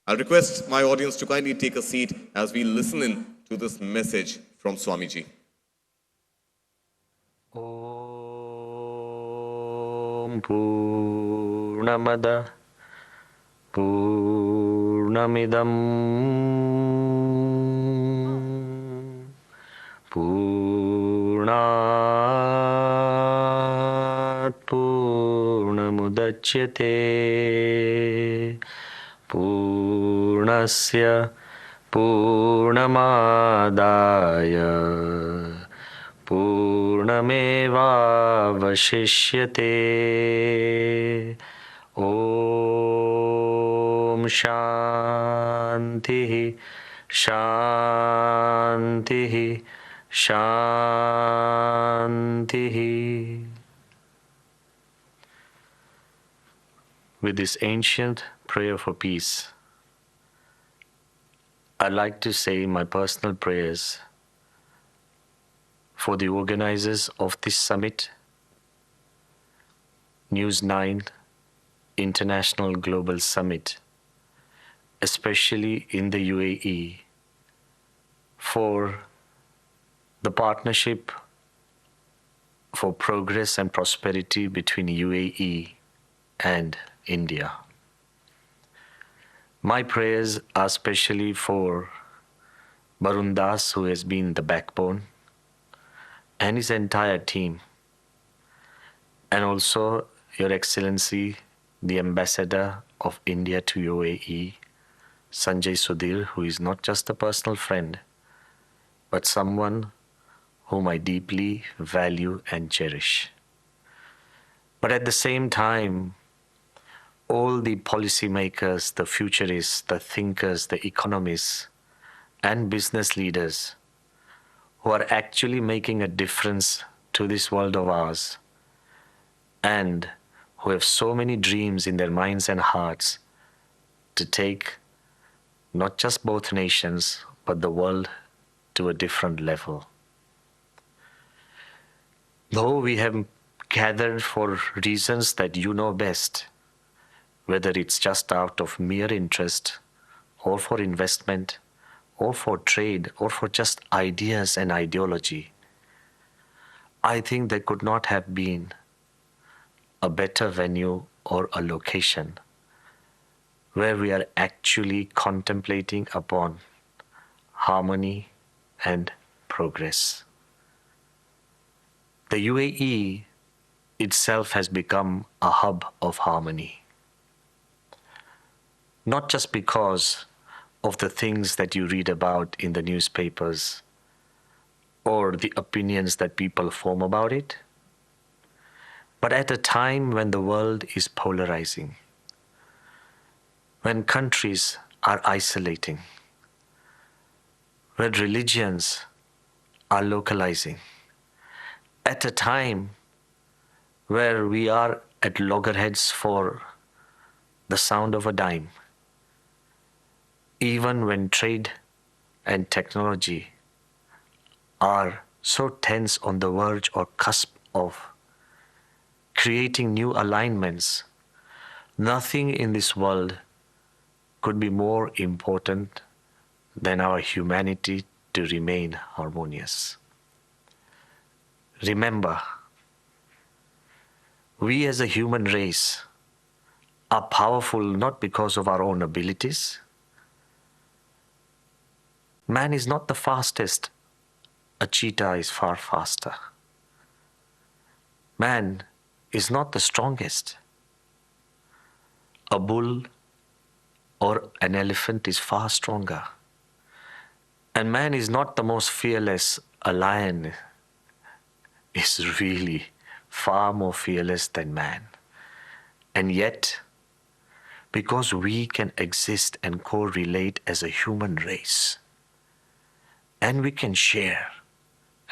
I'll request my audience to kindly take a seat as we listen in to this message from Swamiji. Om Purnamada Purnamidam Purnat Purnamudachyate Purnasya Purnamadaya Purnamevavashishyate. Om Shanti Shanti Shanti. With this ancient prayer for peace, I'd like to say my personal prayers for the organizers of this summit, News 9 International Global Summit, especially in the UAE, for the partnership for progress and prosperity between UAE and India. My prayers are specially for Barun Das, who has been the backbone, and his entire team, and also Your Excellency, the Ambassador of India to UAE, Sanjay Sudhir, who is not just a personal friend, but someone whom I deeply value and cherish. But at the same time, all the policymakers, the futurists, the thinkers, the economists, and business leaders who are actually making a difference to this world of ours, and who have so many dreams in their minds and hearts to take not just both nations, but the world to a different level. Though we have gathered for reasons that you know best, whether it's just out of mere interest, or for investment, or for trade, or for just ideas and ideology, I think there could not have been a better venue or a location where we are actually contemplating upon harmony and progress. The UAE itself has become a hub of harmony. Not just because of the things that you read about in the newspapers or the opinions that people form about it, but at a time when the world is polarizing, when countries are isolating, when religions are localizing, at a time where we are at loggerheads for the sound of a dime, even when trade and technology are so tense on the verge or cusp of creating new alignments, nothing in this world could be more important than our humanity to remain harmonious. Remember, we as a human race are powerful not because of our own abilities. Man is not the fastest. A cheetah is far faster. Man is not the strongest. A bull or an elephant is far stronger. And man is not the most fearless. A lion is really far more fearless than man. And yet, because we can exist and correlate as a human race, and we can share,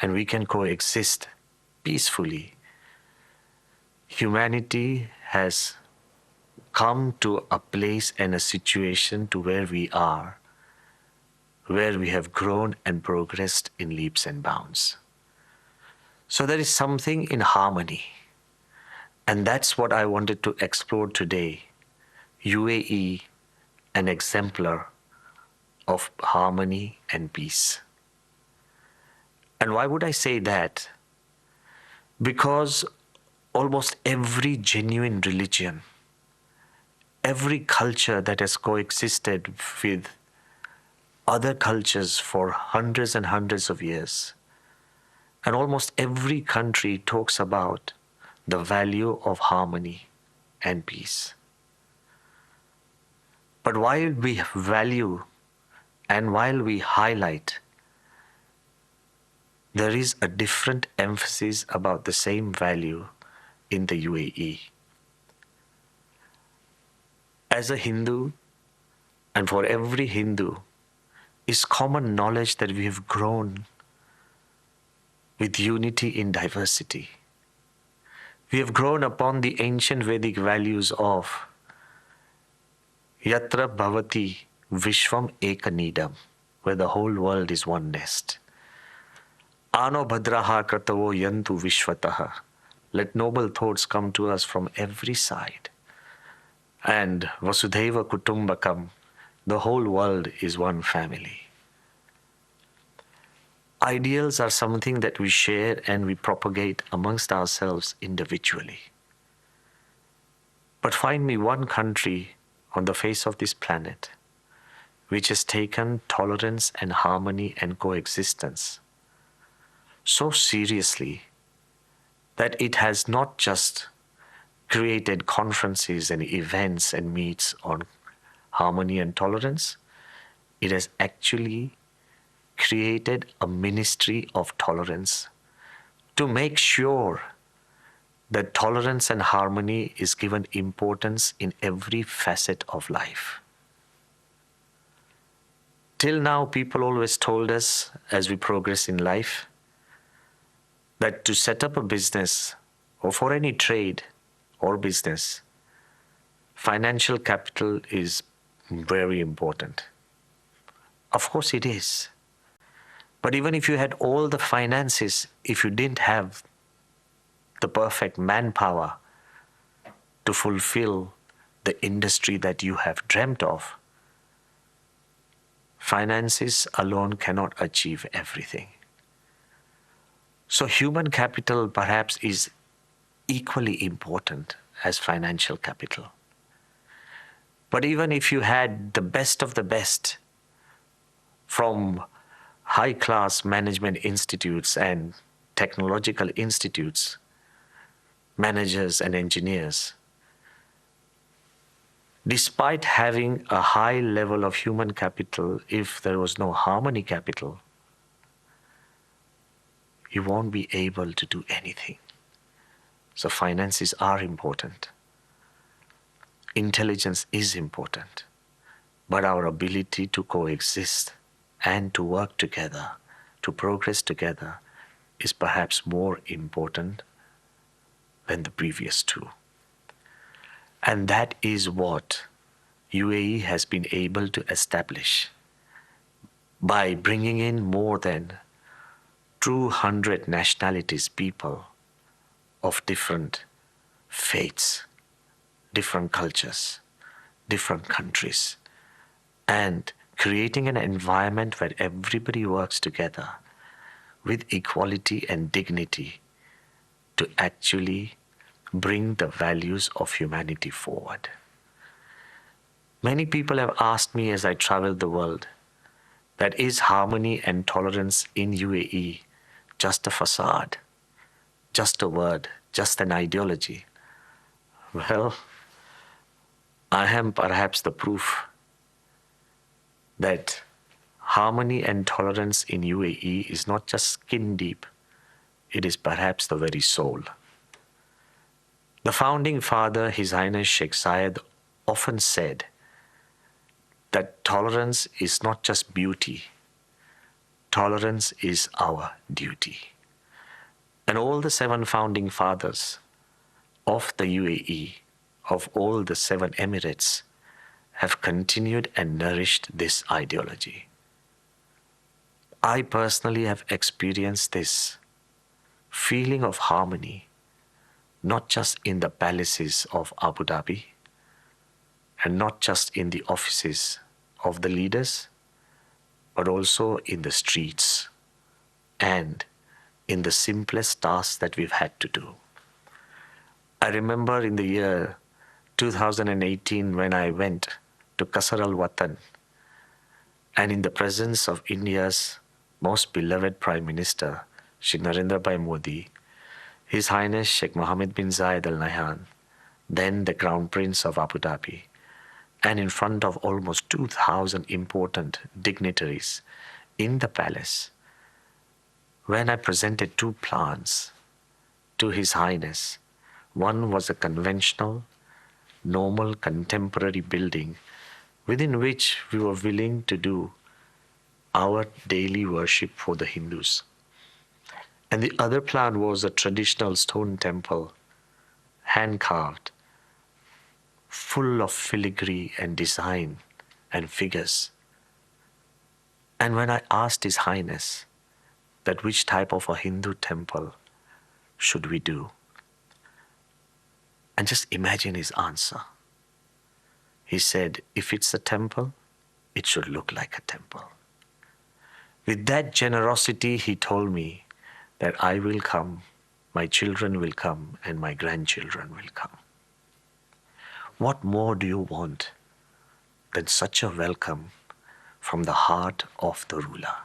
and we can coexist peacefully, humanity has come to a place and a situation to where we are, where we have grown and progressed in leaps and bounds. So there is something in harmony. And that's what I wanted to explore today. UAE an exemplar of harmony and peace. And why would I say that? Because almost every genuine religion, every culture that has coexisted with other cultures for hundreds and hundreds of years, and almost every country talks about the value of harmony and peace. But while we value and while we highlight, there is a different emphasis about the same value in the UAE. As a Hindu, and for every Hindu, is common knowledge that we have grown with unity in diversity. We have grown upon the ancient Vedic values of Yatra Bhavati Vishwam Ekanidam, where the whole world is one nest. Ano Bhadraha Kratavo Yantu Vishwataha. Let noble thoughts come to us from every side. And Vasudhaiva Kutumbakam, the whole world is one family. Ideals are something that we share and we propagate amongst ourselves individually. But find me one country on the face of this planet which has taken tolerance and harmony and coexistence so seriously that it has not just created conferences and events and meets on harmony and tolerance, it has actually created a ministry of tolerance to make sure that tolerance and harmony is given importance in every facet of life. Till now, people always told us as we progress in life that to set up a business or for any trade or business, financial capital is very important. Of course it is. But even if you had all the finances, if you didn't have the perfect manpower to fulfill the industry that you have dreamt of, finances alone cannot achieve everything. So human capital perhaps is equally important as financial capital. But even if you had the best of the best from high-class management institutes and technological institutes, managers and engineers, despite having a high level of human capital, if there was no harmony capital, you won't be able to do anything. So finances are important. Intelligence is important. But our ability to coexist and to work together, to progress together, is perhaps more important than the previous two. And that is what UAE has been able to establish by bringing in more than 200 nationalities, people of different faiths, different cultures, different countries, and creating an environment where everybody works together with equality and dignity to actually bring the values of humanity forward. Many people have asked me as I travel the world, that is harmony and tolerance in UAE just a facade, just a word, just an ideology? Well, I am perhaps the proof that harmony and tolerance in UAE is not just skin deep, it is perhaps the very soul. The founding father, His Highness Sheikh Zayed, often said that tolerance is not just beauty, tolerance is our duty. And all the 7 founding fathers of the UAE, of all the 7 Emirates, have continued and nourished this ideology. I personally have experienced this feeling of harmony, not just in the palaces of Abu Dhabi, and not just in the offices of the leaders, but also in the streets and in the simplest tasks that we've had to do. I remember in the year 2018 when I went to Kasar al-Watan and in the presence of India's most beloved Prime Minister, Shri Narendra Bhai Modi, His Highness Sheikh Mohammed bin Zayed Al Nahyan, then the Crown Prince of Abu Dhabi, and in front of almost 2,000 important dignitaries in the palace, when I presented two plans to His Highness. One was a conventional, normal, contemporary building within which we were willing to do our daily worship for the Hindus. And the other plan was a traditional stone temple, hand-carved, full of filigree and design and figures. And when I asked His Highness that which type of a Hindu temple should we do, and just imagine his answer. He said, if it's a temple, it should look like a temple. With that generosity, he told me that I will come, my children will come, and my grandchildren will come. What more do you want than such a welcome from the heart of the ruler?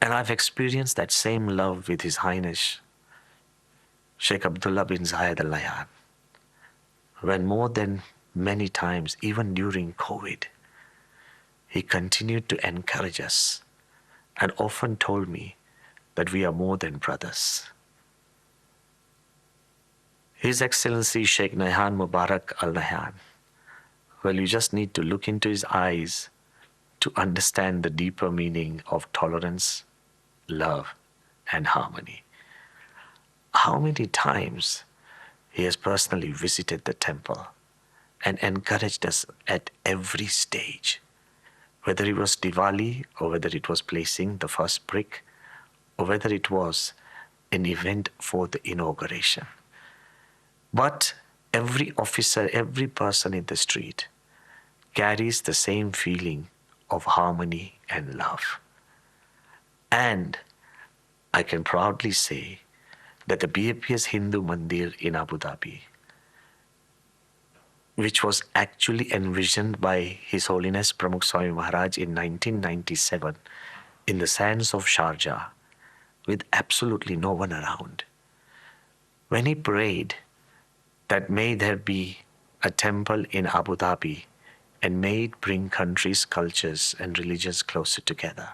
And I've experienced that same love with His Highness Sheikh Abdullah bin Zayed Al Nahyan, when more than many times, even during COVID, he continued to encourage us and often told me that we are more than brothers. His Excellency Sheikh Nahyan Mubarak Al Nahyan, well, you just need to look into his eyes to understand the deeper meaning of tolerance, love, and harmony. How many times he has personally visited the temple and encouraged us at every stage, whether it was Diwali or whether it was placing the first brick or whether it was an event for the inauguration. But every officer, every person in the street carries the same feeling of harmony and love. And I can proudly say that the BAPS Hindu Mandir in Abu Dhabi, which was actually envisioned by His Holiness Pramukh Swami Maharaj in 1997 in the sands of Sharjah, with absolutely no one around. When he prayed that may there be a temple in Abu Dhabi and may it bring countries, cultures, and religions closer together,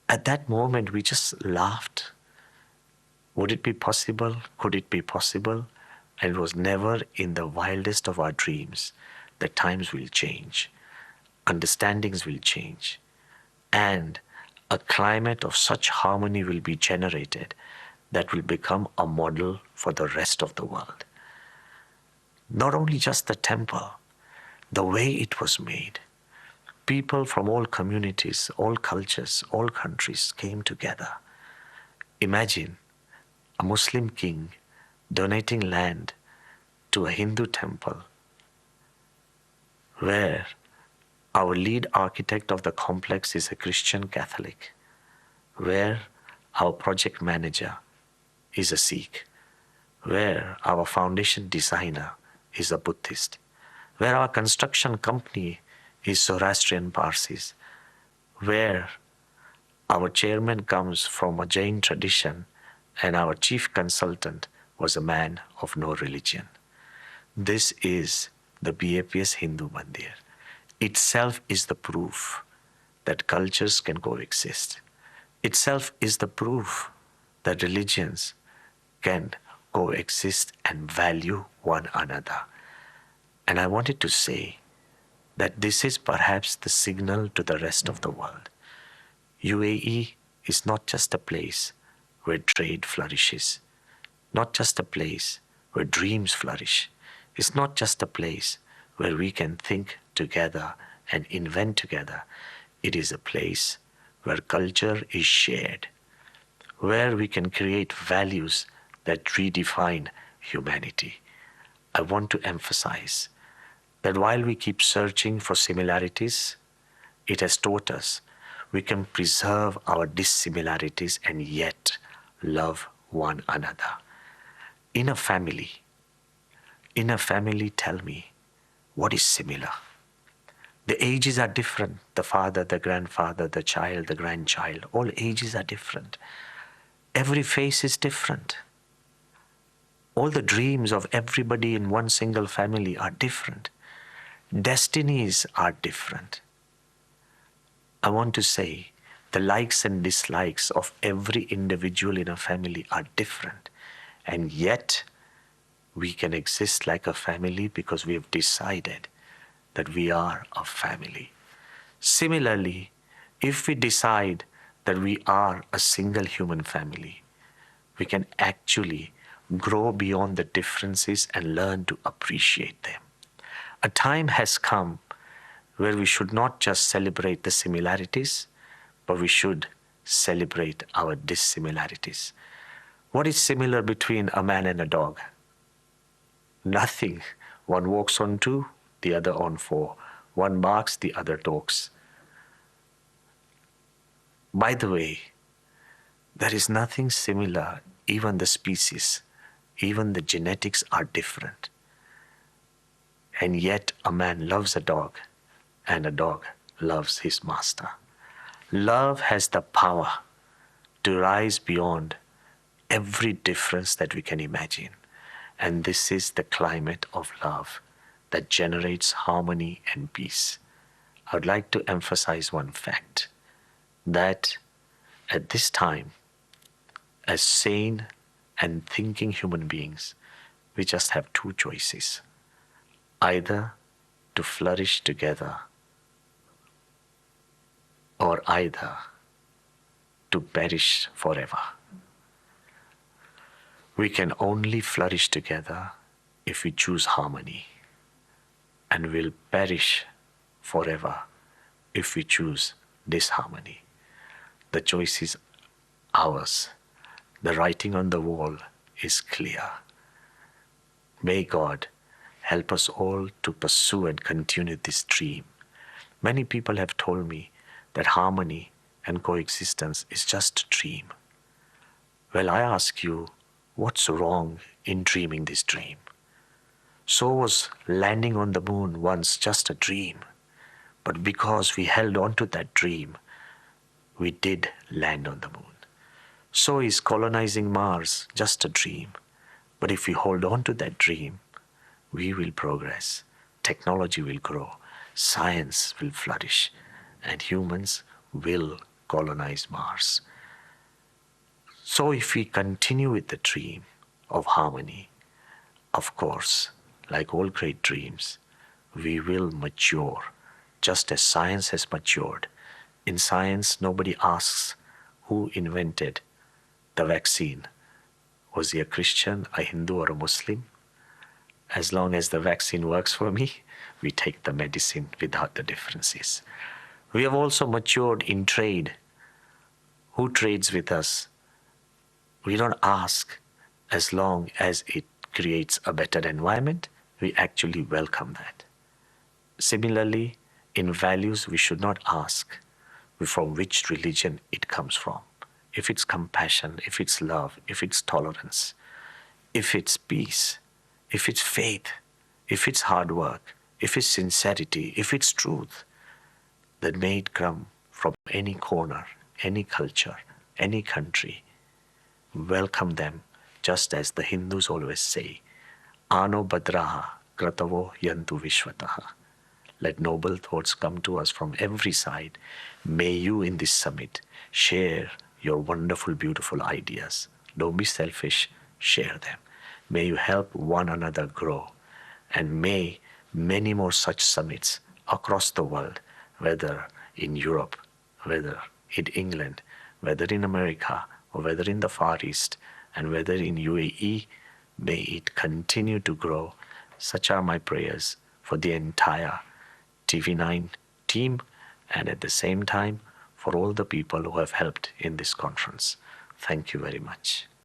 at that moment we just laughed. Would it be possible? Could it be possible? And it was never in the wildest of our dreams that times will change, understandings will change, and a climate of such harmony will be generated that will become a model for the rest of the world. Not only just the temple, the way it was made. People from all communities, all cultures, all countries came together. Imagine a Muslim king donating land to a Hindu temple where our lead architect of the complex is a Christian Catholic, where our project manager is a Sikh, where our foundation designer is a Buddhist, where our construction company is Zoroastrian Parsis, where our chairman comes from a Jain tradition and our chief consultant was a man of no religion. This is the BAPS Hindu Mandir. Itself is the proof that cultures can coexist. Itself is the proof that religions can coexist and value one another. And I wanted to say that this is perhaps the signal to the rest of the world. UAE is not just a place where trade flourishes, not just a place where dreams flourish. It's not just a place where we can think together and invent together. It is a place where culture is shared, where we can create values that redefine humanity. I want to emphasize that while we keep searching for similarities, it has taught us we can preserve our dissimilarities and yet love one another. In a family, tell me, what is similar? The ages are different. The father, the grandfather, the child, the grandchild, all ages are different. Every face is different. All the dreams of everybody in one single family are different. Destinies are different. I want to say the likes and dislikes of every individual in a family are different. And yet, we can exist like a family because we have decided that we are a family. Similarly, if we decide that we are a single human family, we can actually grow beyond the differences and learn to appreciate them. A time has come where we should not just celebrate the similarities, but we should celebrate our dissimilarities. What is similar between a man and a dog? Nothing. One walks on two, the other on four. One barks, the other talks. By the way, there is nothing similar. Even the species, even the genetics are different. And yet a man loves a dog and a dog loves his master. Love has the power to rise beyond every difference that we can imagine. And this is the climate of love that generates harmony and peace. I would like to emphasize one fact, that at this time, as sane and thinking human beings, we just have two choices: either to flourish together or either to perish forever. We can only flourish together if we choose harmony, and we'll perish forever if we choose disharmony. The choice is ours. The writing on the wall is clear. May God help us all to pursue and continue this dream. Many people have told me that harmony and coexistence is just a dream. Well, I ask you, what's wrong in dreaming this dream? So was landing on the moon once just a dream. But because we held on to that dream, we did land on the moon. So is colonizing Mars just a dream. But if we hold on to that dream, we will progress. Technology will grow. Science will flourish. And humans will colonize Mars. So if we continue with the dream of harmony, of course, like all great dreams, we will mature, just as science has matured. In science, nobody asks who invented the vaccine. Was he a Christian, a Hindu, or a Muslim? As long as the vaccine works for me, we take the medicine without the differences. We have also matured in trade. Who trades with us? We don't ask. As long as it creates a better environment, we actually welcome that. Similarly, in values, we should not ask from which religion it comes from. If it's compassion, if it's love, if it's tolerance, if it's peace, if it's faith, if it's hard work, if it's sincerity, if it's truth, then may it come from any corner, any culture, any country. Welcome them, just as the Hindus always say, Ano Badraha Kratavo Yantu Vishwataha. Let noble thoughts come to us from every side. May you in this summit share your wonderful, beautiful ideas. Don't be selfish, share them. May you help one another grow. And may many more such summits across the world, whether in Europe, whether in England, whether in America, or whether in the Far East, and whether in UAE, may it continue to grow. Such are my prayers for the entire TV9 team, and at the same time for all the people who have helped in this conference. Thank you very much.